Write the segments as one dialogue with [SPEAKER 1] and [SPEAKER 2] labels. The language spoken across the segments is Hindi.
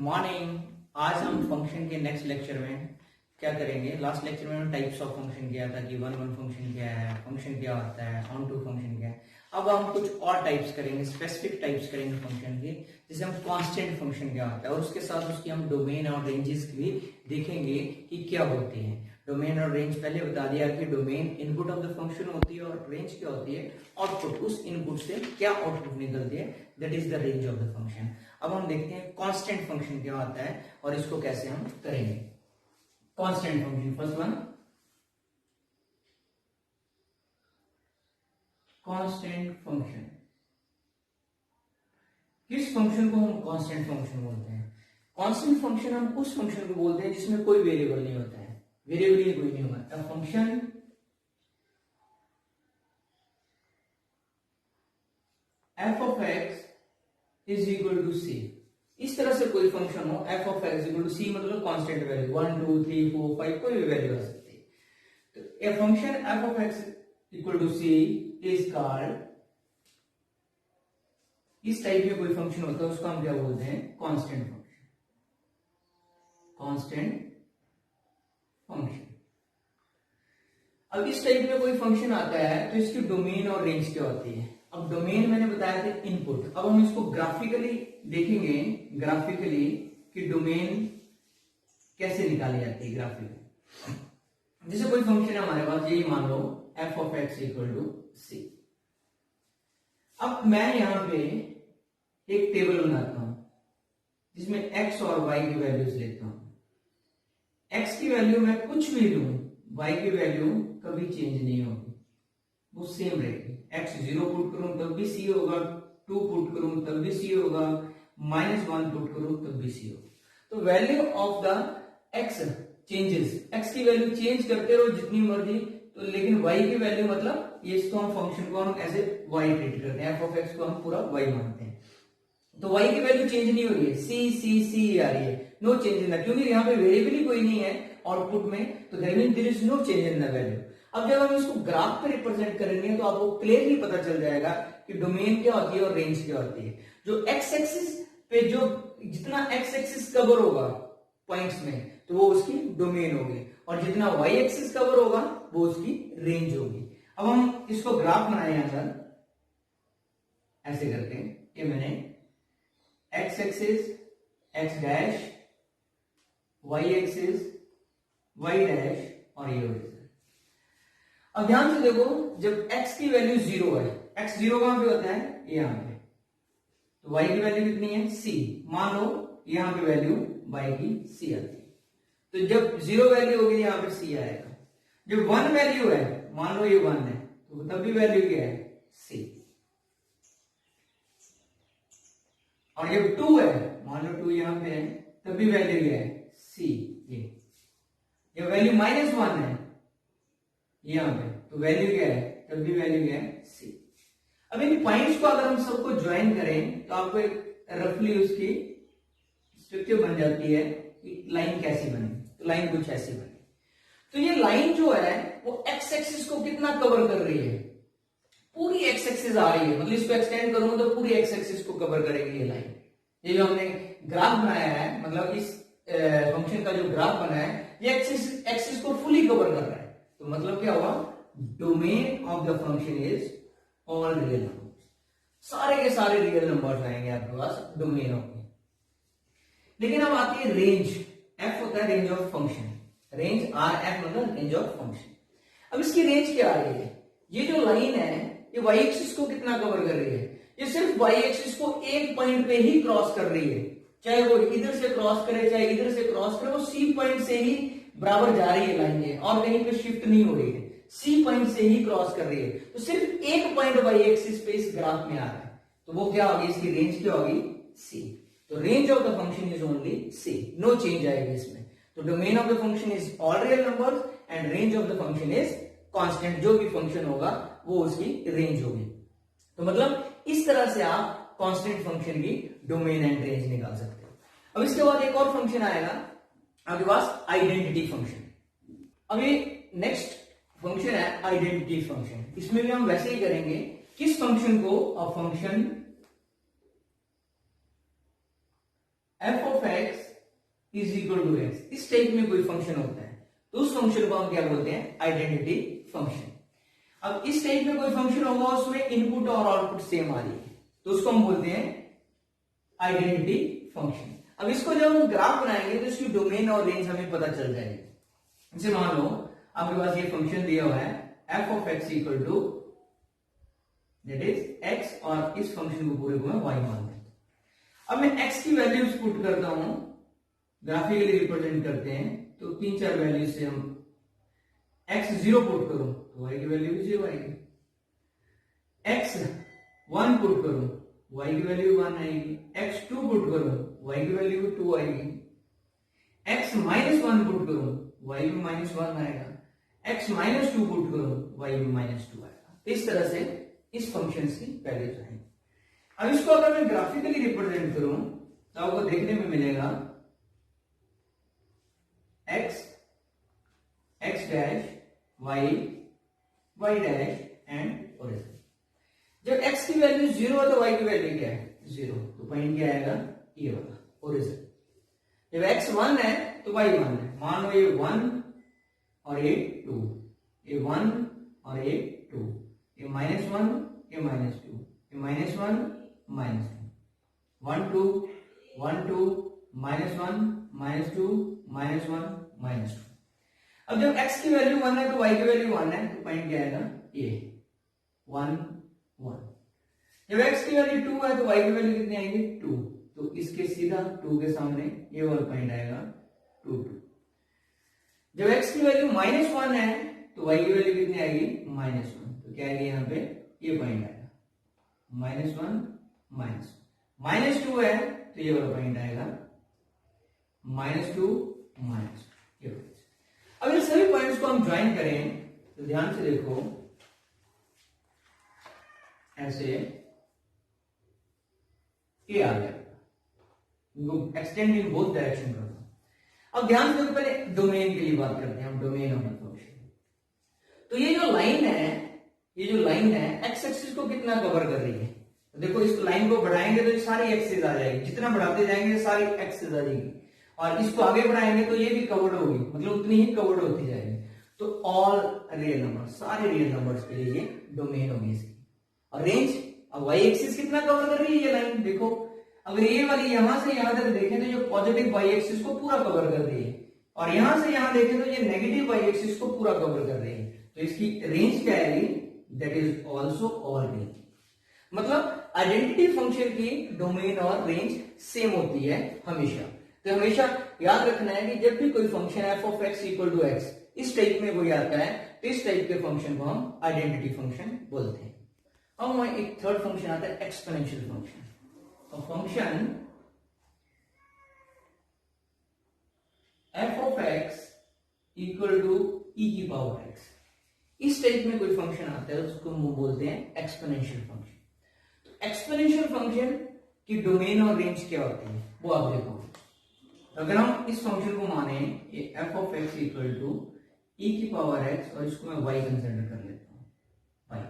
[SPEAKER 1] मॉर्निंग। आज हम फंक्शन के नेक्स्ट लेक्चर में क्या करेंगे। लास्ट लेक्चर में हमने टाइप्स ऑफ फंक्शन किया था कि वन वन फंक्शन क्या है, फंक्शन क्या होता है, ऑन टू फंक्शन क्या है। अब हम कुछ और टाइप्स करेंगे, स्पेसिफिक टाइप्स करेंगे फंक्शन की, जिसे हम कांस्टेंट फंक्शन क्या होता है, और उसके साथ उसकी हम डोमेन और रेंजेस भी देखेंगे कि क्या होती है। डोमेन और रेंज पहले बता दिया कि domain input of the function होती है और रेंज क्या होती है, आउटपुट। उस इनपुट से क्या आउटपुट निकलती है, that is the range of the function. अब हम देखते हैं कांस्टेंट फंक्शन क्या होता है और इसको कैसे हम करेंगे। Constant function, first one constant function. किस फंक्शन को हम कांस्टेंट फंक्शन बोलते हैं? कांस्टेंट फंक्शन हम उस फंक्शन को बोलते हैं जिसमें कोई वेरिएबल नहीं होता है, वेरिएबल ही कोई नहीं होगा। Function f of x is equal to c. इस तरह से कोई फंक्शन हो f of x equal to c, मतलब कांस्टेंट वैल्यू 1 2 3 4 5 कोई भी वैल्यू आ सकती है। तो a function f of x equal to c is called, इस टाइप में कोई फंक्शन होता है उसको हम क्या बोलते हैं? Constant function. Constant function. अब इस टाइप में कोई फंक्शन आता है तो इसकी डोमेन और रेंज क्या होती है? अब डोमेन मैंने बताया था इनपुट। अब हम इसको ग्राफिकली देखेंगे, ग्राफिकली कि डोमेन कैसे निकाली जाती है ग्राफिकली। जैसे कोई फंक्शन है हमारे पास, यही मान लो f of x equal to c. अब मैं यहां पे एक टेबल बनाता हूं जिसमें x और y की वैल्यूज लेता हूं। x की वैल्यू मैं कुछ भी लूं, y की वैल्यू कभी चेंज नहीं होगी, वो सेम रहेगी। x 0 पुट करूं तब भी c होगा, 2 पुट करूं तब भी c होगा, -1 पुट करूं तब भी c होगा। तो value of the x changes, x की वैल्यू चेंज करते रहो जितनी मर्जी, तो लेकिन y की वैल्यू मतलब ये इसको हम फंक्शन को हम ऐसे y ट्रीट करते हैं, f of x को हम पूरा y मानते हैं। तो y की वैल्यू चेंज नहीं हो रही है, c आ रही है, नो चेंज इन द, क्योंकि यहाँ पे वेरिएबल ही कोई नहीं है आउटपुट में, तो that means there is no change in the value. अब जब हम इसको ग्राफ पे रिप्रेजेंट करेंगे तो आपको क्लियरली पता चल जाएगा कि डोमेन क्या होती है और रेंज क्या होती है। जो एक्स एक्सिस पे जो जितना एक्स एक्सिस कवर होगा पॉइंट्स में, तो वो उसकी डोमेन होगी, और जितना वाई एक्सिस कवर होगा वो उसकी रेंज होगी। अब हम इसको ग्राफ बनाए अंदर ऐसे करते हैं कि मैंने x axis x dash, y axis y dash और ये हो। अब ध्यान से देखो, जब x की वैल्यू 0 है, x 0 कहां पे होता है? यहां पे, तो y की वैल्यू कितनी है? c। मान लो यहां पे वैल्यू y की c आती है, तो जब 0 वैल्यू होगी यहां पे c आएगा। जब 1 वैल्यू है, मान लो ये 1 है, तो तब भी वैल्यू क्या है? c। और जब 2 है, मान लो 2 यहां पे है, तब भी वैल्यू क्या है? c। ये जब वैल्यू -1 है यहां पे, तो वैल्यू क्या है? तब भी वैल्यू क्या है? c। अब इन पॉइंट्स को अगर हम सबको ज्वाइन करें तो आपको एक रफली उसकी स्ट्रक्चर बन जाती है कि लाइन कैसी बने। तो लाइन कुछ ऐसी बने। तो ये लाइन जो है वो एक्स एक्सिस को कितना कवर कर रही है? पूरी एक्स एक्सिस आ रही है, मतलब इसको एक्सटेंड करूंगा तो पूरी एक्स एक्सिस को कवर करेगी ये लाइन। ये जो हमने ग्राफ बनाया है, मतलब इस फंक्शन का जो ग्राफ बना है, ये एक्सिस को फुली कवर कर रहा है। तो मतलब क्या हुआ? Domain of the function is all real numbers. सारे के सारे रियल नंबर्स आएंगे आपके पास डोमेन ऑफ में। लेकिन अब आती है रेंज। f होता है range of function, range R F मतलब रेंज ऑफ फंक्शन। अब इसकी रेंज क्या आ रही है? ये जो लाइन है ये y एक्सिस को कितना कवर कर रही है? ये सिर्फ y एक्सिस को एक पॉइंट पे ही क्रॉस कर रही है, चाहे वो इधर से क्रॉस करे चाहे इधर से क्रॉस करे, वो सी पॉइंट से ही बराबर जा रही है लाइन ये, और कहीं पे शिफ्ट नहीं हो रही है, सी पॉइंट से ही क्रॉस कर रही है। तो सिर्फ एक पॉइंट वाई एक्सिस पे इस ग्राफ में आ रहा है, तो वो क्या होगी? इसकी रेंज क्या होगी? सी। तो range of the function is only C, no change आएगी इसमें। तो domain of the function is all real numbers and range of the function is constant. जो भी फंक्शन होगा वो उसकी रेंज होगी। तो मतलब इस तरह से आप कांस्टेंट फंक्शन की डोमेन एंड रेंज निकाल सकते हो। अब इसके बाद एक और फंक्शन आएगा आपके पास, आइडेंटिटी फंक्शन। अभी नेक्स्ट फंक्शन है आइडेंटिटी फंक्शन। इसमें भी हम वैसे ही करेंगे, किस फंक्शन को? A function f of x is equal to x, इस टाइप में कोई फंक्शन होता है तो उस फंक्शन को हम क्या बोलते हैं, आइडेंटिटी फंक्शन। अब इस टाइप में कोई फंक्शन होगा उसमें इनपुट और आउटपुट सेम आ रही है तो उसको हम बोलते हैं आइडेंटिटी फंक्शन। अब इसको जब हम ग्राफ बनाएंगे तो इसकी डोमेन और रेंज हमें पता चल जाएगी। जैसे मान लो आपके पास ये फंक्शन दिया हुआ है f of x equal to that is x, और इस फंक्शन को पूरे को मैं वाई मान लेता हूं। अब मैं एक्स की वैल्यूज पुट करता हूं, ग्राफिकली रिप्रेजेंट करते हैं, तो 3-4 वैल्यू से हम एक्स 0 पुट करूं तो वाई की वैल्यू भी 0 आएगी, एक्स 1 पुट करूं वाई की वैल्यू 1 आएगी, एक्स 2 पुट करूं वाई की वैल्यू 2 आएगी, एक्स -1 पुट करूं वाई में -1 आएगा, एक्स -2 पुट करूं वाई में -2 आएगा। इस तरह से इस फंक्शन की वैल्यूज आएंगी। अब इसको अगर मैं ग्राफिकली रिप्रेजेंट करूं तो आपको देखने में मिलेगा x x dash y y dash and origin. जब x की वैल्यू 0 है तो y की वैल्यू क्या है, 0, तो पॉइंट क्या आएगा, ये वाला ओरिजिन। जब x 1 है तो y 1 है, मान लो ये 1 और ये 2, ये 1 और ये 2, ये -1 ये -2, ये -1 -2, 1 2 1 2 -1 -2 -1 -2। अब जब x की वैल्यू 1 है तो y की वैल्यू 1 है, तो पॉइंट क्या आएगा, ये 1 1। जब x की वैल्यू 2 है तो y की वैल्यू कितनी आएगी, 2, तो इसके सीधा 2 के सामने ये वाला पॉइंट आएगा 2 2। जब x की वैल्यू -1 है तो y की वैल्यू कितनी आएगी, -1, तो क्या आएगी यहाँ पे, ये पॉइंट आएगा -1 -2 है तो ये वाला पॉइंट आएगा -2 -2। अब इन सभी पॉइंट्स को हम ज्वाइन करें तो ध्यान से देखो, ऐसे ये आ गया, इनको एक्सटेंड इन बोथ डायरेक्शन करता हूं। अब ध्यान से देखो, पहले डोमेन के लिए बात करते हैं हम, डोमेन ऑफ द फंक्शन। तो ये जो लाइन है एक्स एक्सिस को कितना कवर कर रही है, तो देखो इस लाइन को बढ़ाएंगे तो ये सारी एक्सिस आ जाएगी, जितना बढ़ाते जाएंगे सारी एक्सिस आ जाएगी, और इसको आगे बढ़ाएंगे तो ये भी कवर्ड होगी, मतलब उतनी ही कवर्ड होती जाएगी। तो ऑल रियल नंबर, सारे रियल नंबर्स के लिए ये डोमेन होगी इसकी। और रेंज, अब वाई एक्सिस कितना कवर कर रही है ये लाइन, देखो अगर ये वाली यहां से यहां तक देखें तो ये पॉजिटिव वाई एक्सिस को पूरा कवर कर रही है, और यहां से यहां देखें तो ये नेगेटिव वाई एक्सिस को पूरा कवर कर रही है, तो इसकी रेंज क्या आएगी, that is also all range. मतलब आइडेंटिटी फंक्शन की डोमेन और रेंज सेम होती है हमेशा। तो हमेशा याद रखना है कि जब भी कोई function f of x equal to x इस टाइप में कोई आता है तो इस टाइप के फंक्शन को हम आइडेंटिटी फंक्शन बोलते हैं। अब हमारे एक थर्ड फंक्शन आता है एक्सपोनेंशियल फंक्शन। तो function f of x equal to e की पावर एक्स, इस टाइप में कोई फंक्शन आता है उसको हम बोलते हैं एक्सपोनेंशियल फंक्शन। एक्सपोनेंशियल फंक्शन की डोमेन और रेंज क्या होती है वो आप देखो। अगर हम इस फंक्शन को माने ये f of x equal to e की पावर एक्स, और इसको मैं वाई कंसिडर कर लेता हूँ वाई।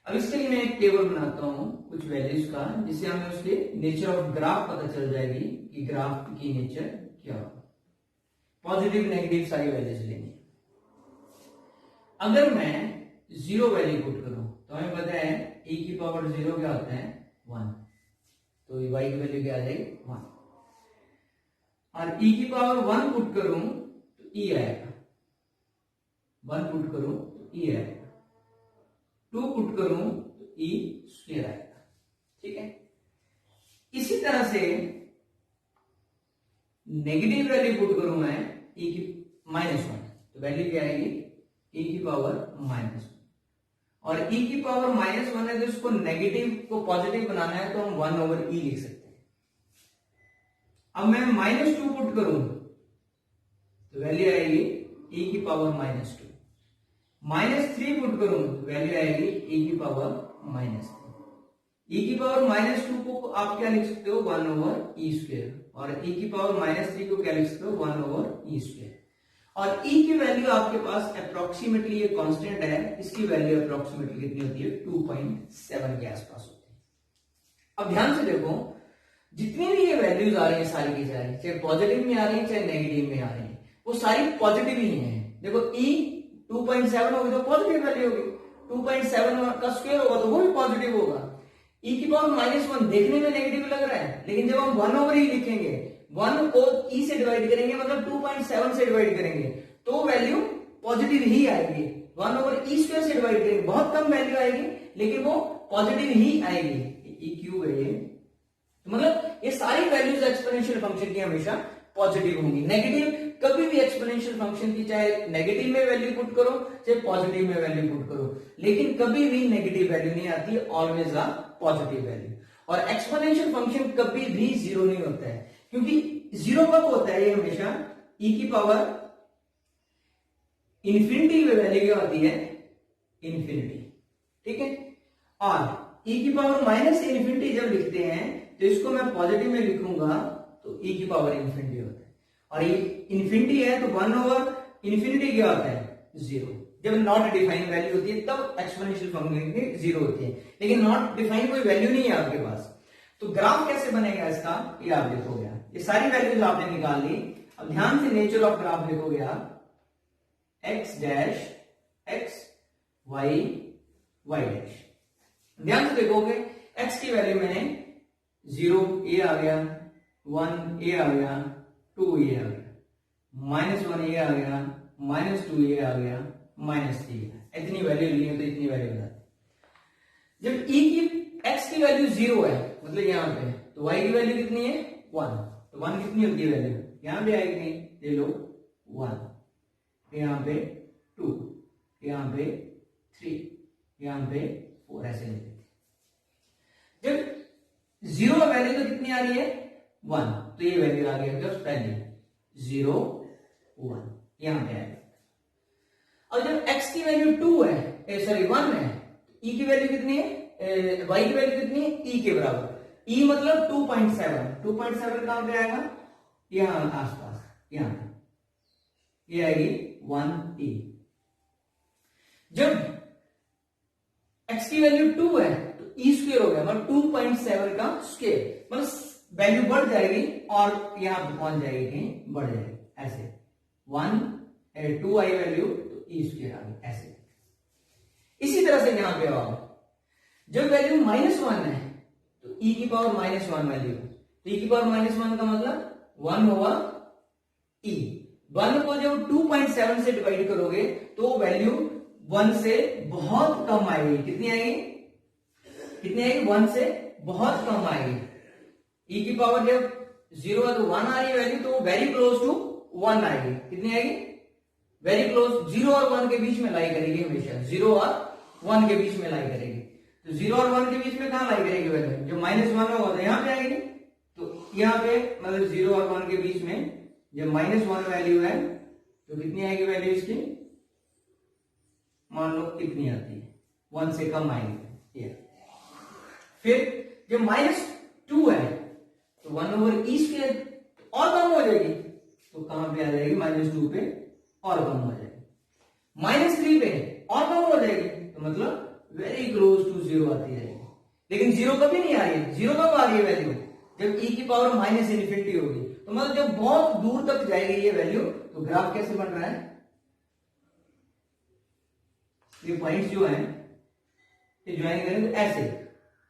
[SPEAKER 1] अब इसके लिए मैं एक टेबल बनाता हूँ कुछ वैल्यूज का, जिससे हमें उसके नेचर ऑफ ग्राफ पता चल जाएगी कि ग्राफ की नेचर क्या होगा। पॉजिटिव नेगेटिव सारी वैल्यूज लेनी। अगर मैं 0 वैल्यू पुट करूं तो हमें पता है e की पावर 0 क्या होता है 1, तो y की वैल्यू क्या आ जाएगी 1। और e की पावर 1 पुट करूं तो e आएगा, 1 पुट करूं तो e आएगा, 2 पुट करूं तो e स्क्वायर आएगा। ठीक है, इसी तरह से नेगेटिव वैल्यू पुट करूं मैं e की -1 तो वैल्यू क्या आएगी e की पावर -1, और e की पावर -1 है तो इसको नेगेटिव को पॉजिटिव बनाना है तो हम 1/e लिख सकते हैं। अब मैं -2 पुट करूं तो वैल्यू आएगी e की पावर -2, -3 पुट करूं तो वैल्यू आएगी e की पावर -3। e की पावर -2 को आप क्या लिख सकते हो 1/e², और e की पावर -3 को क्या लिख सकते हो 1/e²। और e की वैल्यू आपके पास अप्रोक्सीमेटली ये कांस्टेंट है, इसकी वैल्यू अप्रोक्सीमेटली कितनी होती है 2.7 के आसपास होती है। अब ध्यान से देखो, जितनी भी ये वैल्यूज आ रही है सारी की सारी, चाहे पॉजिटिव में आ रही है चाहे नेगेटिव में आ रही है, वो सारी पॉजिटिव ही है। देखो ई 2.7 होगी तो पॉजिटिव वैल्यू होगी, 2.7 का स्क्वायर होगा तो वो भी पॉजिटिव होगा। ई की पावर -1 देखने में नेगेटिव लग रहा है, लेकिन जब हम 1/e लिखेंगे, 1 को ई से डिवाइड करेंगे मतलब 2.7 से डिवाइड करेंगे तो वैल्यू पॉजिटिव ही आएगी। 1/e² से डिवाइड करेंगे बहुत कम वैल्यू आएगी, लेकिन वो पॉजिटिव ही आएगी। ई क्यूब है ये, तो मतलब ये सारी वैल्यूज एक्सपोनेंशियल फंक्शन की हमेशा पॉजिटिव होंगी। नेगेटिव कभी भी एक्सपोनेंशियल फंक्शन की चाहे नेगेटिव में वैल्यू पुट करो चाहे पॉजिटिव में वैल्यू पुट करो, लेकिन कभी भी नेगेटिव वैल्यू नहीं आती, ऑलवेज अ पॉजिटिव वैल्यू। और एक्सपोनेंशियल फंक्शन कभी भी जीरो नहीं होता है, क्योंकि जीरो कब होता है, ये हमेशा ई की पावर इन्फिनिटी में वैल्यू क्या होती है, इन्फिनिटी, ठीक है। और ई की पावर -इन्फिनिटी जब लिखते हैं तो इसको मैं पॉजिटिव में लिखूंगा तो ई की पावर इन्फिनिटी होता है, और ये इन्फिनिटी है तो 1/इन्फिनिटी क्या होता है, 0। जब नॉट डिफाइंड वैल्यू होती है तब एक्सपोनेंशियल फंक्शन की 0 होती है, लेकिन नॉट डिफाइंड कोई वैल्यू नहीं है आपके पास। तो ग्राफ कैसे बनेगा इसका, ये आप देखोगे, ये सारी वैल्यूज आपने निकाल ली। अब ध्यान से नेचर ऑफ ग्राफ लिखोगे आप, x dash x y y dash. ध्यान से देखोगे x की वैल्यू मैंने 0 ये आ गया, 1 ये आ गया, 2 ये आ गया, -1 ये आ गया, -2 ये आ गया, -3 इतनी वैल्यू ली है तो इतनी वैल्यू बता। जब e की x की वैल्यू 0 है मतलब यहां पे, तो y की वैल्यू कितनी है, 1, तो 1 कितनी होती है वैल्यू, यहां पे आएगी, ये लो 1, यहां पे 2, यहां पे 3, यहां पे 4, ऐसे नहीं देते। जब 0 वैल्यू तो कितनी आ रही है, 1, तो ये वैल्यू आ गई पहले 0 1 यहां पे आएगा। और जब x की वैल्यू 2 है, सॉरी 1 है, e की वैल्यू कितनी है, y की वैल्यू कितनी है, e के बराबर, e मतलब 2.7 कहां पे आएगा, यहां आसपास, यहां ये आएगी 1e। जब x की वैल्यू 2 है तो e स्क्वायर हो गया, मतलब 2.7 का स्क्वायर, मतलब वैल्यू बढ़ जाएगी और यहां पे पहुंच जाएगी, बढ़ जाएगी ऐसे 2i वैल्यू तो e स्क्वायर आ गई ऐसे। इसी तरह से यहां पे आओ, जब वैल्यू -1 है तो e की पावर -1 वैल्यू, तो e की पावर -1 का मतलब 1 होगा e। 1 को जब 2.7 से डिवाइड करोगे तो वैल्यू 1 से बहुत कम आएगी, कितनी आएगी, 1 से बहुत कम आएगी। e की पावर जब 0 है तो 1 आ रही है वैल्यू, तो वेरी क्लोज टू 1 आएगी, कितनी आएगी, वेरी क्लोज, 0 और 1 के बीच में लाई करेगी हमेशा, 0 और 1 के बीच में लाई करेगी। तो 0 और 1 के बीच में कहां लाई करेगी वैल्यू, जो -1 होगा तो यहां पे आएगी, तो यहां पे मतलब 0 और 1 के बीच में जब -1 वैल्यू है तो कितनी आएगी वैल्यू इसकी, मान लो कितनी आती है, 1 से कम आएगी ये। फिर जब -2 है तो 1/e² और कम हो जाएगी, तो कहां पे आ जाएगी, -2 पे और कम हो जाएगी, -3 पे और कम हो जाएगी, तो मतलब वेरी क्लोज टू 0 आती रहेगी। लेकिन 0 कभी नहीं आ रही है, 0 कब आ रही है वैल्यू, जब e की पावर -इन्फिनिटी होगी, तो मतलब जब बहुत दूर तक जाएगी ये वैल्यू, तो ग्राफ कैसे बन रहा है, ये पॉइंट्स जो है ये ज्वाइन करेंगे ऐसे,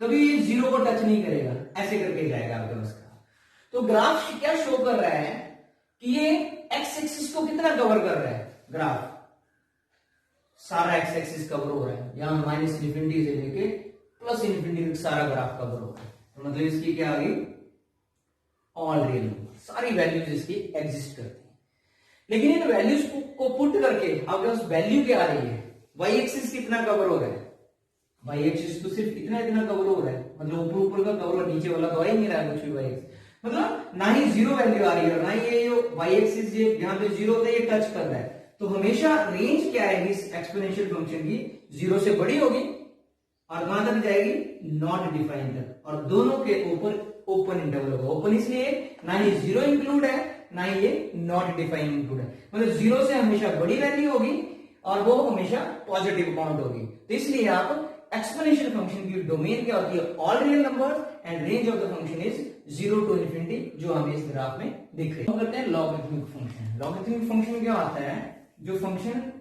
[SPEAKER 1] कभी ये 0 को टच नहीं करेगा, ऐसे करके जाएगा आपके पास का। तो ग्राफ क्या शो कर रहा है कि ये एक्स एक्सिस को कितना कवर कर रहा है, ग्राफ सारा एक्स एक्सिस कवर हो रहा है, यहां -इन्फिनिटी से लेके +इन्फिनिटी तक सारा ग्राफ कवर हो रहा है, तो मतलब इसकी क्या आ गई, ऑल रियल नंबर, सारी वैल्यूज इसकी एग्जिस्ट करती है। लेकिन इन वैल्यूज को पुट करके आपके पास वैल्यू क्या आ रही है, y एक्सिस कितना कवर हो रहा है, y एक्सिस तो सिर्फ इतना कवर हो रहा है, मतलब ऊपर का कवर, नीचे वाला तो आ ही नहीं रहा कुछ भी, y एक्सिस मतलब ना ही 0 वैल्यू आ रही है, ना ही ये जो y एक्सिस यहाँ पे 0 होता है ये टच कर रहा है, तो हमेशा रेंज क्या आएगी इस एक्सपोनेंशियल फंक्शन की, 0 से बड़ी होगी और कहां तक जाएगी, नॉट डिफाइंड तक, और दोनों के ऊपर ओपन इंटरवल होगा। ओपन इसलिए ना ही 0 इंक्लूड है ना ही ये नॉट डिफाइंड इंक्लूड है, मतलब 0 से हमेशा बड़ी वैल्यू होगी और वो हमेशा पॉजिटिव काउंट होगी। तो इसलिए आप एक्सपोनेंशियल फंक्शन की डोमेन क्या होती है, all real numbers, and range of the function is 0 to infinity, जो हमें इस ग्राफ में दिख रही है। हम करते हैं लॉगरिथमिक फंक्शन। लॉगरिथमिक फंक्शन क्या आता है, जो फंक्शन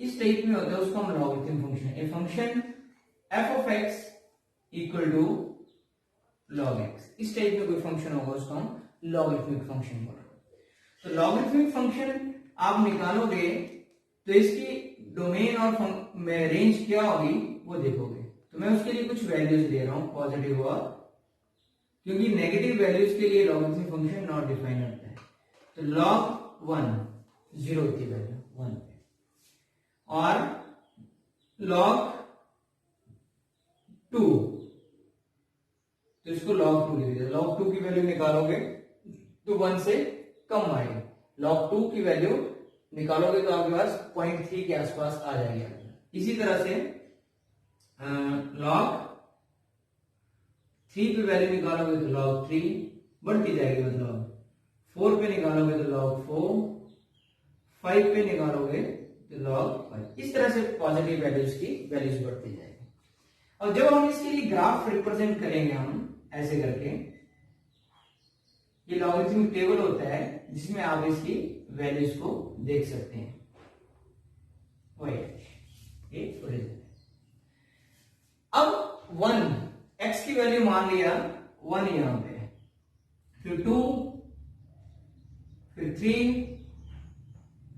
[SPEAKER 1] इस टाइप में होता है उसको हम logarithmic function, a function f of x equal to log x, इस टाइप में कोई फंक्शन होगा उसको हम लॉगरिथमिक फंक्शन बोलते हैं। तो लॉगरिथमिक फंक्शन आप निकालोगे तो इसकी डोमेन और रेंज क्या होगी वो देखोगे। तो मैं उसके लिए कुछ वैल्यूज दे रहा हूं, पॉजिटिव और, क्योंकkét नेगेटिव वैल्यूज के लिए लॉगरिथमिक फंक्शन नॉट डिफाइन होता है। तो log 1 0 की वैल्यू 1 और log 2, तो इसको log 2 लिख दीजिए। log 2 की वैल्यू निकालोगे तो 1 से कम आएगी। log 2 की वैल्यू निकालोगे तो आपके पास 0.3 के आसपास आ जाएगी। इसी तरह से log 3 पे वैल्यू निकालोगे तो log 3 बढ़ती जाएगी, मतलब 4 पे निकालोगे तो log 4, 5 पे निकालोगे तो log 5। इस तरह से पॉजिटिव वैल्यूज की वैल्यूज बढ़ती जाएगी। और जब हम इसके लिए ग्राफ रिप्रेजेंट करेंगे हम ऐसे करके, ये लॉगरिथमिक टेबल होता है जिसमें आप इसकी वैल्यूज को देख सकते हैं। अब 1 x की वैल्यू मान लिया 1 यहां पे, फिर 2, फिर 3,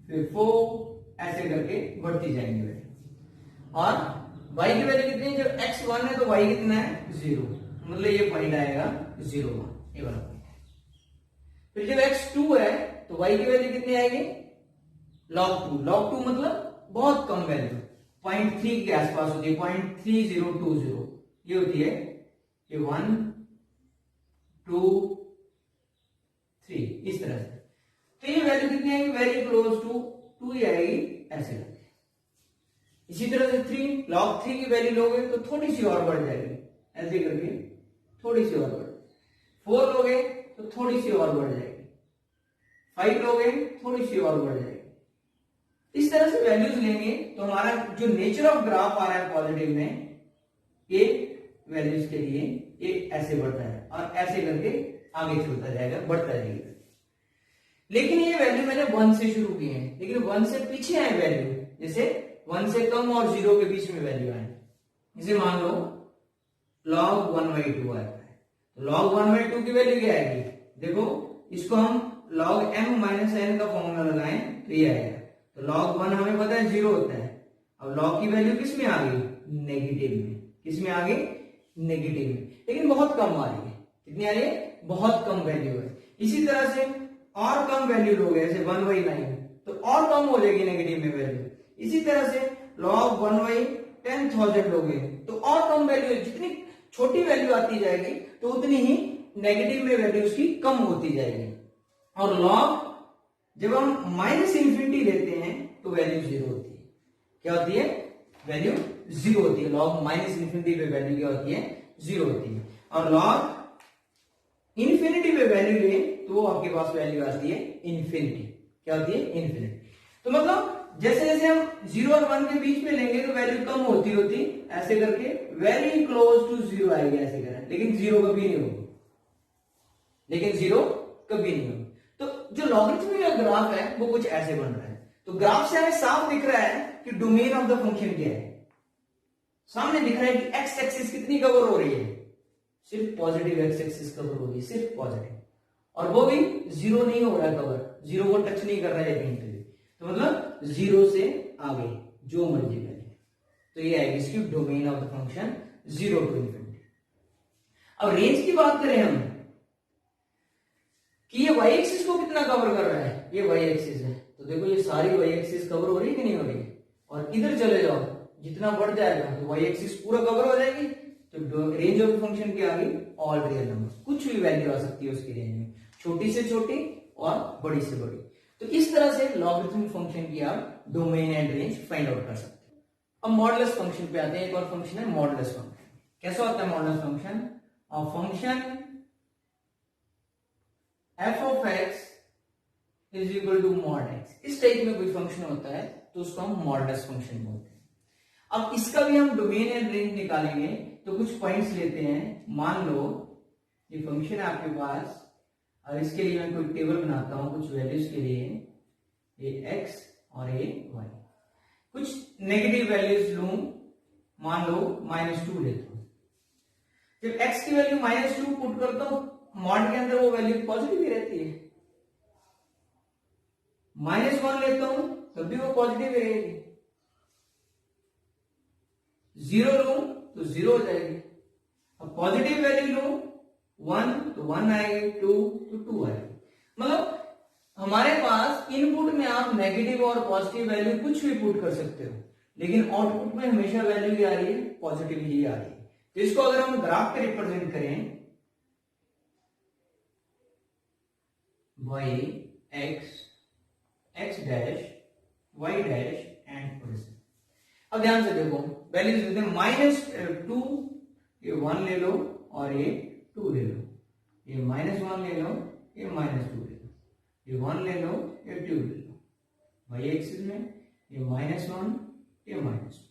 [SPEAKER 1] फिर 4, ऐसे करके बढ़ती जाएंगी वैल्यू। और y की वैल्यू कितनी है, जब x 1 है तो y कितना है 0, मतलब ये पॉइंट आएगा 0 1, ये वाला पॉइंट। फिर जब x 2 है तो y की वैल्यू कितनी आएगी log 2। log 2 मतलब बहुत कम वैल्यू, 0.3 के आसपास होती है, 0.3020 ये होती है, ये 1 2 3 इस तरह से। तो ये वैल्यू कितनी आएगी, वेरी क्लोज टू 2 ही आएगी, ऐसे करके। इसी तरह से 3, log 3 की वैल्यू लोगे तो थोड़ी सी और बढ़ जाएगी, ऐसे करके थोड़ी सी और बढ़। 4 लोगे तो थोड़ी सी और बढ़ जाएगी, 5 लोगे थोड़ी सी और बढ़ जाएगी। इस तरह से वैल्यूज लेंगे तो हमारा जो नेचर ऑफ ग्राफ आ रहा है पॉजिटिव में, ये वैल्यूज के लिए ये ऐसे बढ़ता है और ऐसे करके आगे चलता जाएगा, बढ़ता जाएगा। लेकिन ये वैल्यू मैंने 1 से शुरू की है, लेकिन 1 से पीछे आए वैल्यू, जैसे 1 से कम और 0 के बीच में वैल्यू आए, इसे मान लो log 1/2 आता है, तो log 1/2 की वैल्यू क्या आएगी, देखो इसको हम log m माइनस n का फॉर्मूला लगाएं तो ये आएगा। तो log 1 हमें पता है 0 होता है, अब log की वैल्यू किस में आ गई, नेगेटिव में। किस में आ गई, नेगेटिव में, लेकिन बहुत कम आ रही है। कितनी आ रही है, बहुत कम वैल्यू है। इसी तरह से और कम वैल्यू लोगे, जैसे 1/9 तो और कम हो जाएगी नेगेटिव में वैल्यू। इसी तरह से log 1/10,000 लोगे तो और कम वैल्यू, जितनी छोटी वैल्यू आती जाएगी तो उतनी ही नेगेटिव में वैल्यू उसकी कम होती जाएगी। और log जब हम -∞ लेते हैं तो वैल्यू 0 होती है। क्या होती है, वैल्यू 0 होती है। log -∞ पे वैल्यू क्या होती है, 0 होती है। और log इन्फिनिटी पे वैल्यू ले तो वो आपके पास वैल्यू आती है इन्फिनिटी। क्या होती है, इन्फिनिटी। तो मतलब जैसे जैसे हम 0 और 1 के बीच में लेंगे तो वैल्यू कम होती होती ऐसे करके वेरी क्लोज टू 0 आएगी, ऐसे करें, लेकिन 0 कभी नहीं होगी, लेकिन 0 कभी नहीं होगी। तो जो लॉगरिथमिक का ग्राफ है वो कुछ ऐसे बन रहा है। तो ग्राफ से हमें साफ दिख रहा है कि डोमेन ऑफ द फंक्शन क्या है। सामने दिख रहा है कि एक्स एक्सिस कितनी कवर हो रही है, सिर्फ पॉजिटिव एक्स एक्सिस कवर हो रही है, सिर्फ पॉजिटिव, और वो भी 0 नहीं हो रहा है कवर, 0 को टच नहीं कर रहा है कहीं पे भी। तो मतलब 0 से आगे जो मर्जी करें, तो ये आएगी इसकी domain of the function 0 to infinity. अब रेंज की बात करें हम कि ये y एक्सिस को कितना कवर कर रहा है, ये y एक्सिस है, तो देखो ये सारी y एक्सिस कवर हो रही है कि नहीं हो रही है। और इधर चले जाओ, जितना बढ़ जाएगा तो y एक्सिस पूरा कवर हो जाएगी। तो रेंज ऑफ फंक्शन की आ गई ऑल रियल नंबर्स, कुछ भी वैल्यू आ सकती है उसकी रेंज में, छोटी से छोटी और बड़ी से बड़ी। तो इस तरह से लॉगरिथमिक फंक्शन की आप domain and range find out कर सकते हैं। अब मॉडुलस फंक्शन पे आते हैं। एक और फंक्शन है मॉडुलस फंक्शन। कैसा होता है मॉडुलस फंक्शन, और function f of x is equal to mod x, इस टाइप में कोई फंक्शन होता है तो उसको हम मॉडुलस फंक्शन बोलते हैं। अब इसका भी हम डोमेन एंड रेंज निकालेंगे, तो कुछ पॉइंट्स लेते हैं। मान लो ये फंक्शन है आपके पास, और इसके लिए मैं कोई टेबल बनाता हूं कुछ वैल्यूज के लिए, ये x और ये y, कुछ नेगेटिव वैल्यूज लूं, मान लो -2 लेता हूं। जब x की वैल्यू -2 पुट करता हूं मॉड के अंदर, वो वैल्यू पॉजिटिव ही रहती है। -1 लेता हूं तब भी वो पॉजिटिव ही रहेगी। 0 लूं तो 0 हो जाएगी। अब पॉजिटिव वैल्यू लूं 1 तो 1 आएगी, 2 तो 2 आएगी। मतलब हमारे पास इनपुट में आप नेगेटिव और पॉजिटिव वैल्यू कुछ भी पुट कर सकते हो, लेकिन आउटपुट में हमेशा वैल्यू क्या आ रही है, पॉजिटिव ही आ रही है। तो इसको अगर हम ग्राफ पे रिप्रेजेंट करें, y x dash y dash and position. अब ध्यान से देखो वैल्यूज देते हैं -2, ये 1 ले लो और ये 2 ले लो, ये -1 ले लो, ये -2 ले लो, ये 1 ले लो, ये 2 ले लो। y एक्सिस में ये -1, ये -2।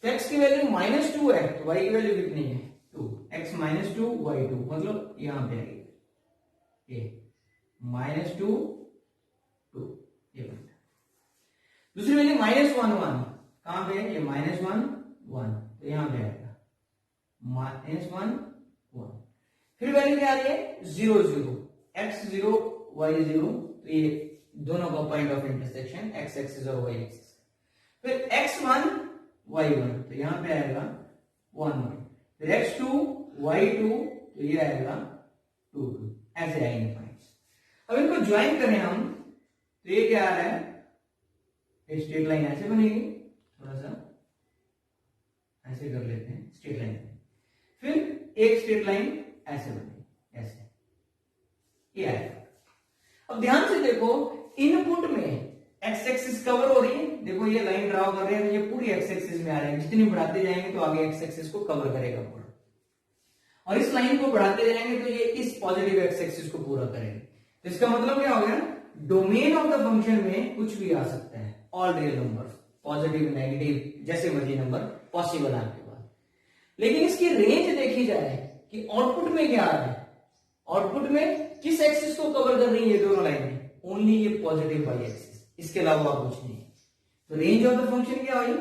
[SPEAKER 1] तो x की वैल्यू -2 है तो y की वैल्यू कितनी है, 2। x -2 y 2, मतलब यहां पे आएगी ये -2 2, ये बनता है। दूसरी वैल्यू -1 1, कहां पे है, ये -1 1, तो यहां पे आएगा -1 1। फिर वैल्यू क्या आ रही है, 0 0, x 0 y 0, तो ये दोनों का point of intersection x axis और y एक्सिस। फिर x1 y1, तो यहां पे आएगा 1 1। फिर x2 y2, तो ये आएगा 2 2। ऐसे आएंगे पॉइंट्स। अब इनको ज्वाइन करें हम, तो ये क्या आ रहा है, ये स्ट्रेट लाइन ऐसे बनेगी, थोड़ा सा ऐसे कर लेते हैं स्ट्रेट लाइन। फिर एक स्ट्रेट लाइन ऐसे बनेगी, ऐसे, ये आएगा। अब ध्यान से देखो इनपुट में एक्स एक्सिस कवर हो रही है, देखो ये लाइन ड्रॉ कर रहे हैं, ये पूरी एक्स एक्सिस में आ रहे हैं। जितनी बढ़ाते जाएंगे तो आगे एक्स एक्सिस को कवर करेगा पूरा, और इस लाइन को बढ़ाते जाएंगे तो ये इस पॉजिटिव एक्स एक्सिस को पूरा करेगा। तो इसका मतलब क्या हो गया, डोमेन ऑफ द फंक्शन में कुछ भी आ सकता है, all real numbers, positive negative जैसे मर्जी नंबर पॉसिबल है आपके पास। लेकिन इसकी रेंज देखी जाए कि आउटपुट में क्या आ रहा है, आउटपुट में किस एक्सिस को कवर कर रही है ये दोनों लाइनें, ओनली ये पॉजिटिव वाई एक्सिस, इसके अलावा कुछ नहीं। तो रेंज ऑफ द फंक्शन क्या हुई,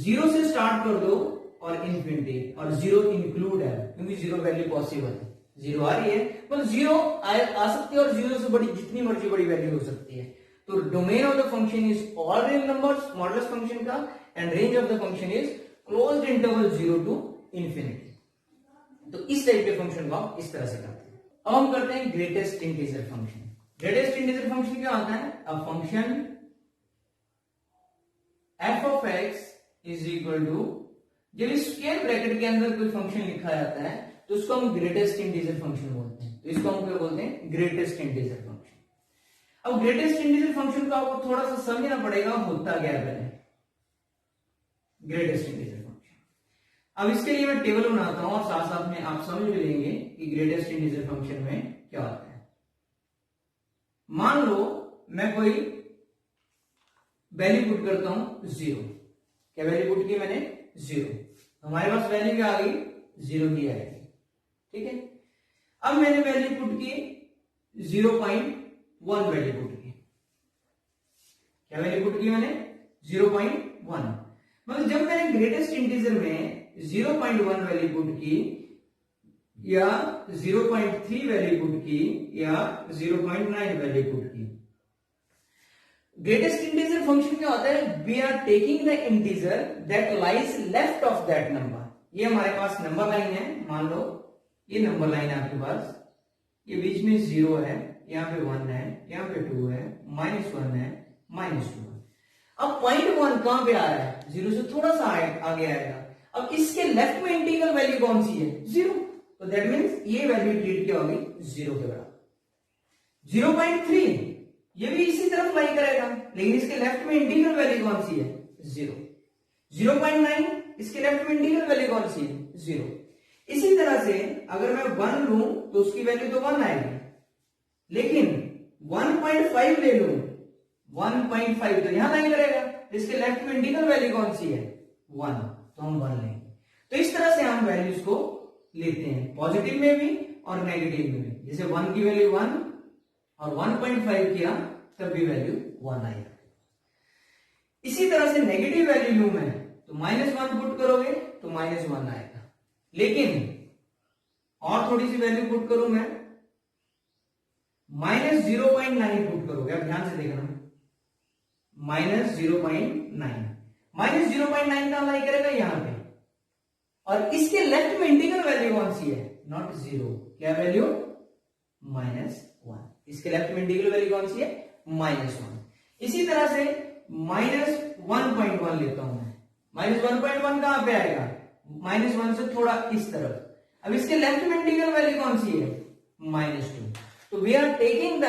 [SPEAKER 1] 0 से स्टार्ट कर दो और इंफिनिटी, और 0 इंक्लूड है क्योंकि 0 वैल्यू पॉसिबल है, 0 आ रही है, मतलब 0 आ सकती है और 0 से बड़ी जितनी मर्जी बड़ी वैल्यू हो सकती है। तो domain of the function is all real numbers, modulus function का, and range of the function is closed interval 0 to infinity. तो इस टाइप के फंक्शन को आप इस तरह से करते हैं। अब हम करते हैं greatest integer function. Greatest integer function क्या होता है, a function f of x is equal to, जब स्क्वायर ब्रैकेट के अंदर कोई फंक्शन लिखा जाता है तो उसको हम ग्रेटेस्ट इंटीजर फंक्शन बोलते हैं। तो इसको हम क्या बोलते हैं, ग्रेटेस्ट इंटीजर फंक्शन। अब ग्रेटेस्ट इंटीजर फंक्शन को आपको थोड़ा सा समझना पड़ेगा, होता क्या है ग्रेटेस्ट इंटीजर फंक्शन। अब इसके लिए मैं टेबल बनाता हूं और साथ साथ में आप समझ भी लेंगे कि ग्रेटेस्ट इंटीजर फंक्शन में क्या होता है। मान लो मैं कोई वैल्यू पुट करता हूं 0, क्या वैल्यू पुट की मैंने 0, हमारे पास वैल्यू क्या आ गई, 0 की आएगी, ठीक है। अब मैंने वैल्यू पुट की 0.1 वैल्यू पुट की, क्या वैल्यू पुट की मैंने 0.1, मतलब जब मैंने ग्रेटेस्ट इंटीजर में 0.1 वैल्यू पुट की या 0.3 वैल्यू पुट की या 0.9 वैल्यू पुट की। ग्रेटेस्ट इंटीजर फंक्शन क्या होता है, we are taking the integer that lies left of that number. ये हमारे पास नंबर लाइन है, मान लो ये नंबर लाइन है आपके पास, ये बीच में 0 है, यहाँ पे 1 है, यहाँ पे 2 है, -1 है, -2 है। अब पॉइंट 1 कहां पे आ रहा है, 0 से थोड़ा सा आगे आएगा। अब इसके लेफ्ट में इंटीग्रल वैल्यू कौन सी है, 0, तो दैट मींस ये वैल्यू ट्रीट क्या होगी, 0 के बराबर। 0.3 ये भी इसी तरफ लाई करेगा, लेकिन इसके लेफ्ट में इंटीग्रल वैल्यू कौन सी है, 0। 0.9 इसके लेफ्ट में इंटीग्रल वैल्यू कौन सी है, 0। इसी तरह से अगर मैं 1 लूं तो उसकी वैल्यू तो 1 आएगी, लेकिन 1.5 ले लूं 1.5 तो यहां लाई करेगा, इसके लेफ्ट में इंटीग्रल वैल्यू कौन सी है, 1, तो हम 1 लेंगे। तो इस तरह से हम वैल्यूज को लेते हैं, पॉजिटिव में भी और नेगेटिव में भी। जैसे 1 की वैल्यू 1 और 1.5 किया तब भी वैल्यू 1 आएगा। इसी तरह से नेगेटिव वैल्यू लूं मैं तो -1 पुट करोगे तो -1 आएगा। लेकिन और थोड़ी सी वैल्यू पुट करूं मैं, -0.9 पुट करोगे, अब ध्यान से देखना, -0.9, -0.9 का अप्लाई करेगा यहां पे, और इसके लेफ्ट में इंटीग्रल वैल्यू कौन सी है, नॉट 0, क्या वैल्यू, -1, इसके लेफ्ट में इंटीग्रल वैल्यू कौन सी है, -1। इसी तरह से -1.1 लेता हूं मैं, -1.1 कहां पे आएगा, -1 से थोड़ा इस तरफ, अब इसके लेफ्ट में इंटीग्रल वैल्यू कौन सी है, -2, तो we are taking the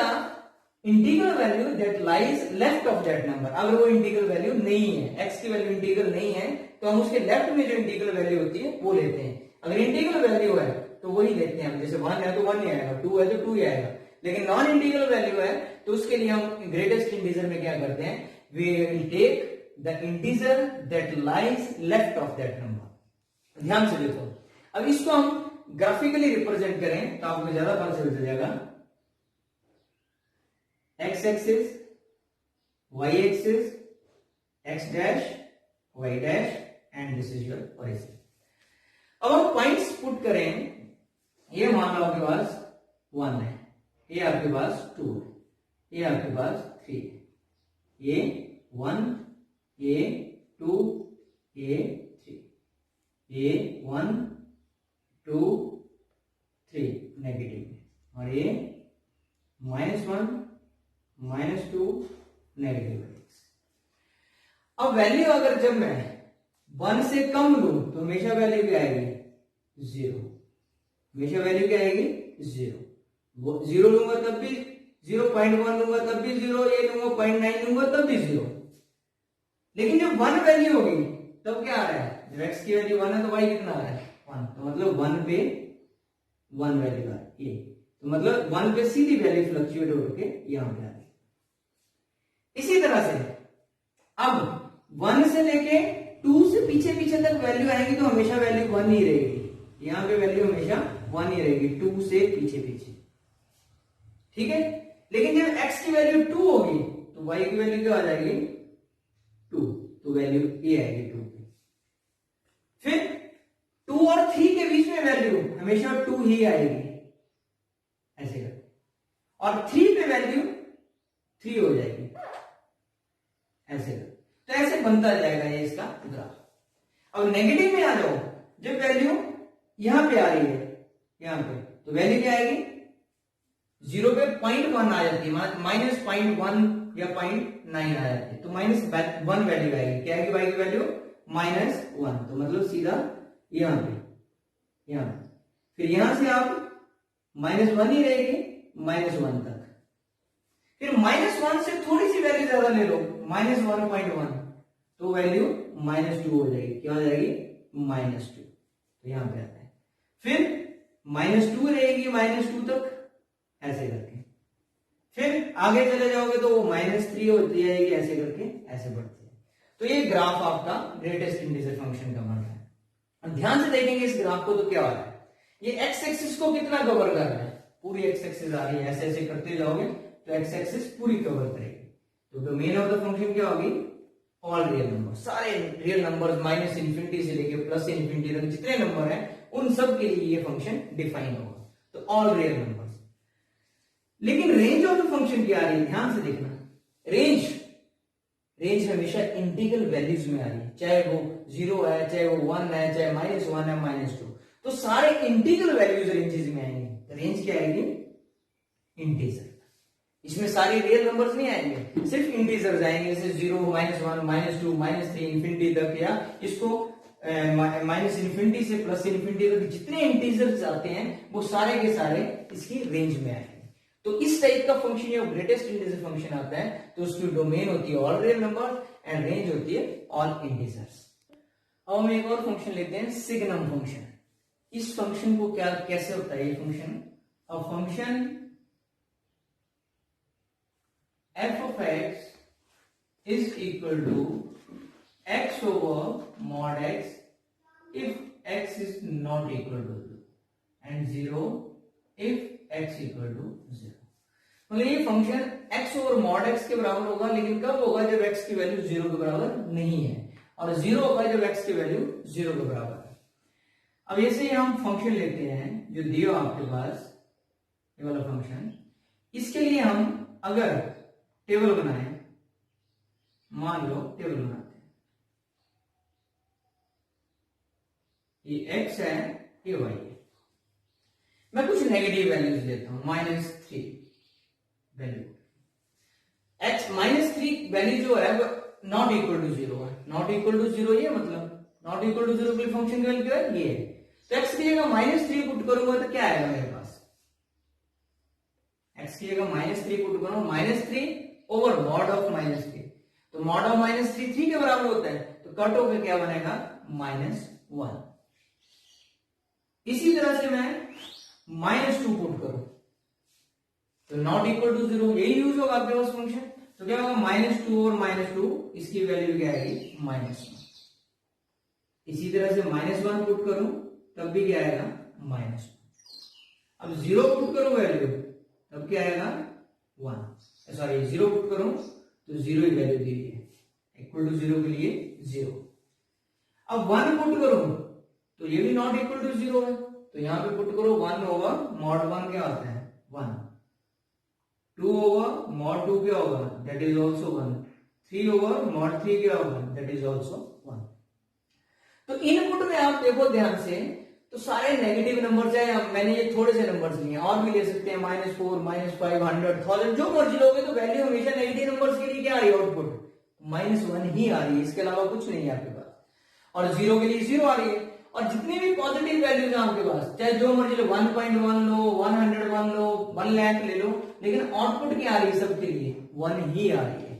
[SPEAKER 1] integral value that lies left of that number. अगर वो इंटीग्रल वैल्यू नहीं है, x की वैल्यू इंटीग्रल नहीं है, तो हम उसके लेफ्ट में जो इंटीग्रल वैल्यू होती है वो लेते हैं। अगर इंटीग्रल वैल्यू है तो वही लेते हैं हम, जैसे 1 है तो 1 ही आएगा, 2 है तो 2 ही आएगा। लेकिन नॉन इंटीग्रल वैल्यू है तो उसके लिए हम ग्रेटेस्ट इंटीजर में क्या करते हैं, we will take the integer that lies left of that number. ध्यान से देखो, अब इसको हम ग्राफिकली रिप्रेजेंट करें तो आपको ज्यादा पता चल जाएगा। x axis, y axis, x dash, y dash, and this is your origin. अब हम पॉइंट्स पुट करें, ये मान लो आपके पास 1 है, ये आपके पास 2 है, ये आपके पास 3 है, ये 1, ये 2, ये 3, ये 1, 2, 3 नेगेटिव में, और ये -1, -2 नेगेटिव है। अब वैल्यू अगर जब मैं 1 से कम लूं तो हमेशा वैल्यू क्या आएगी, 0, हमेशा वैल्यू क्या आएगी, 0। 0 लूंगा तब भी 0.1 लूंगा तब भी 0, ये लूंगा 0.9 लूंगा तब भी 0। लेकिन जब 1 वैल्यू होगी तब क्या आ रहा है, जब x की वैल्यू 1 है तो y कितना आ रहा है, 1, तो मतलब 1 पे 1 वैल्यू आ रही है, तो मतलब 1 पे सीधी वैल्यू फ्लक्चुएट होकर यहां पे आ रही है। इसी तरह से अब 1 से लेके 2 से पीछे पीछे तक वैल्यू आएगी तो हमेशा वैल्यू 1 ही रहेगी, यहां पे वैल्यू हमेशा 1 ही रहेगी 2 से पीछे पीछे, ठीक है। लेकिन जब x की वैल्यू 2 होगी तो y की वैल्यू क्या आ जाएगी, 2, तो वैल्यू ये आएगी 2 पे। फिर 2 और 3 के बीच में वैल्यू हमेशा 2 ही आएगी, ऐसे कर, और 3 पे वैल्यू 3 हो जाएगी, ऐसे कर। तो ऐसे बनता जाएगा ये इसका ग्राफ। अब नेगेटिव में आ जाओ, जब वैल्यू यहां पे आ रही है, यहां पे, तो वैल्यू क्या आएगी, 0 पे 0.1 आ जाती है, -0.1 या 0.9 आ जाती है, तो -1 वैल्यू आएगी, क्या आएगी y की वैल्यू, -1, तो मतलब सीधा यहां पे, यहां पे, फिर यहां से आप -1 ही रहेगी -1 तक, फिर -1 से थोड़ी सी वैल्यू ज्यादा ले लो, -1.1, तो वैल्यू -2 हो जाएगी, क्या हो जाएगी, -2, तो यहां पे आता है। फिर -2 रहेगी -2 तक, ऐसे करके, फिर आगे चले जाओगे तो वो -3 होती जाएगी, ऐसे करके ऐसे बढ़ती है। तो ये ग्राफ आपका ग्रेटेस्ट इंटीजर फंक्शन का बन रहा है। और ध्यान से देखेंगे इस ग्राफ को तो क्या हो रहा है, ये एक्स एक्सिस को कितना कवर कर रहा है, पूरी एक्स एक्सिस आ रही है, ऐसे ऐसे करते जाओगे तो एक्स एक्सिस पूरी कवर करेगी। तो डोमेन ऑफ द फंक्शन क्या होगी, ऑल रियल नंबर, सारे रियल नंबर्स -∞ से लेके +∞ तक जितने नंबर हैं उन सब के लिए ये फंक्शन डिफाइन होगा, तो ऑल रियल नंबर्स। लेकिन रेंज ऑफ द फंक्शन क्या आ रही है, ध्यान से देखना, रेंज हमेशा इंटीग्रल वैल्यूज में आ रही है, चाहे वो 0 है, चाहे वो 1 है, चाहे -1 है, -2, तो सारे इंटीग्रल वैल्यूज रेंजेस में आएंगे। रेंज क्या आएगी, इंटीजर, इसमें सारे रियल नंबर्स नहीं आएंगे, सिर्फ इंटीजर्स आएंगे, जैसे 0, -1, -2, -3 इंफिनिटी तक, या इसको -∞ से +∞ तक जितने इंटीजर्स आते हैं वो सारे के सारे इसकी रेंज में आएंगे। तो इस टाइप का फंक्शन या ग्रेटेस्ट इंटीजर फंक्शन आता है, तो उसकी डोमेन होती है all real number and range होती है ऑल इंटीजर्स। अब हम एक और फंक्शन लेते हैं, सिग्नम फंक्शन। इस फंक्शन को क्या कैसे होता है ये function, a function f of x is equal to x over mod x if x is not equal to 0 and 0 if x equal to 0। मतलब ये function x over mod x के बराबर होगा, लेकिन कब होगा जब x की वैल्यू 0 के बराबर नहीं है, और 0 होगा जब x की वैल्यू 0 के बराबर है। अब ऐसे ही हम फंक्शन लेते हैं जो दियो आपके पास ये वाला फंक्शन, इसके लिए हम अगर टेबल बनाए, मान लो टेबल बनाते हैं, ये x है ये y है, मैं कुछ नेगेटिव वैल्यूज लेता हूं, -3 वैल्यू, x -3 वैल्यू जो है वो नॉट इक्वल टू 0 है, नॉट इक्वल टू 0 ये मतलब नॉट इक्वल टू 0 के लिए फंक्शन की वैल्यू है ये है, तो x की जगह -3 पुट करूंगा तो क्या आएगा मेरे पास, x की जगह -3 पुट करूंगा, -3 ओवर मॉड ऑफ -3, तो मॉड ऑफ -3 3 के बराबर होता है, तो कट होकर क्या बनेगा -1। इसी तरह से मैं -2 पुट करूं तो नॉट इक्वल टू 0, यही यूज होगा आपके पास फंक्शन, तो क्या होगा -2 और -2 इसकी वैल्यू क्या आएगी -1। इसी तरह से -1 पुट करूं तब भी क्या आएगा -1। अब 0 पुट करूं वैल्यू तब क्या आएगा 1, सॉरी 0 पुट करूं तो 0 ही वैल्यू दी है, इक्वल टू 0 के लिए 0। अब 1 पुट करूं तो ये भी नॉट इक्वल टू 0 है, तो यहां पे पुट करो 1 ओवर मॉड 1 क्या होता है 1, 2 ओवर मॉड 2 क्या होगा that is also 1, 3 over mod 3 क्या होगा दैट इज ऑल्सो 1। तो इनपुट में आप देखो ध्यान से, तो सारे नेगेटिव नंबर है, मैंने ये थोड़े से नंबर्स लिए, और भी ले सकते हैं -4 -5 100 1000 जो मर्जी लोगे, तो वैल्यू हमेशा नेगेटिव नंबर्स के लिए क्या आ रही है आउटपुट -1 ही आ रही है, इसके अलावा कुछ नहीं है आपके पास, और 0 के लिए 0 आ रही है, और जितनी भी पॉजिटिव वैल्यूज है आपके पास, चाहे जो मर्जी लो 1.1 लो 101 लो 1 लाख ले लो, लेकिन आउटपुट क्या आ रही है सबके लिए 1 ही आ रही है।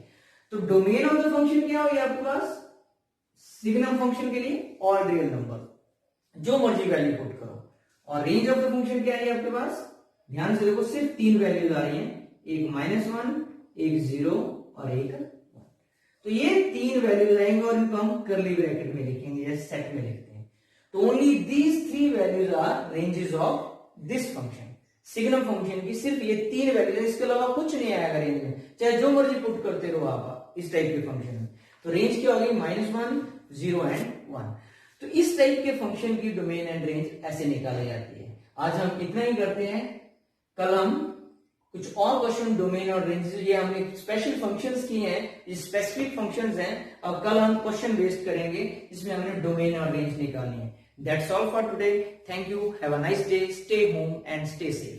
[SPEAKER 1] तो डोमेन ऑफ द फंक्शन क्या होगी आपके पास, सिग्नम फंक्शन के लिए ऑल रियल नंबर, जो मर्जी वैल्यू पुट करो, और रेंज ऑफ द फंक्शन क्या है आपके पास, ध्यान से देखो सिर्फ 3 वैल्यूज आ रही हैं, एक -1 एक 0 और एक 1। तो ये 3 वैल्यूज आएंगे और इनको हम करली ब्रैकेट में लिखेंगे या सेट में लिखते हैं, तो only these 3 values are ranges of this function. Signum function की सिर्फ ये 3 वैल्यूज, इसके अलावा कुछ नहीं आएगा रेंज में, चाहे जो मर्जी पुट करते रहो आप इस टाइप के फंक्शन में। तो रेंज क्या होगी -1 0 एंड 1। तो इस टाइप के फंक्शन की डोमेन एंड रेंज ऐसे निकाली जाती है। आज हम इतना ही करते हैं, कल हम कुछ और क्वेश्चन डोमेन और रेंज, ये हमने स्पेशल फंक्शंस किए हैं, ये स्पेसिफिक फंक्शंस हैं, अब कल हम क्वेश्चन बेस्ड करेंगे जिसमें हमने डोमेन और रेंज निकाली है। That's all for today. Thank you. Have a nice day. Stay home and stay safe.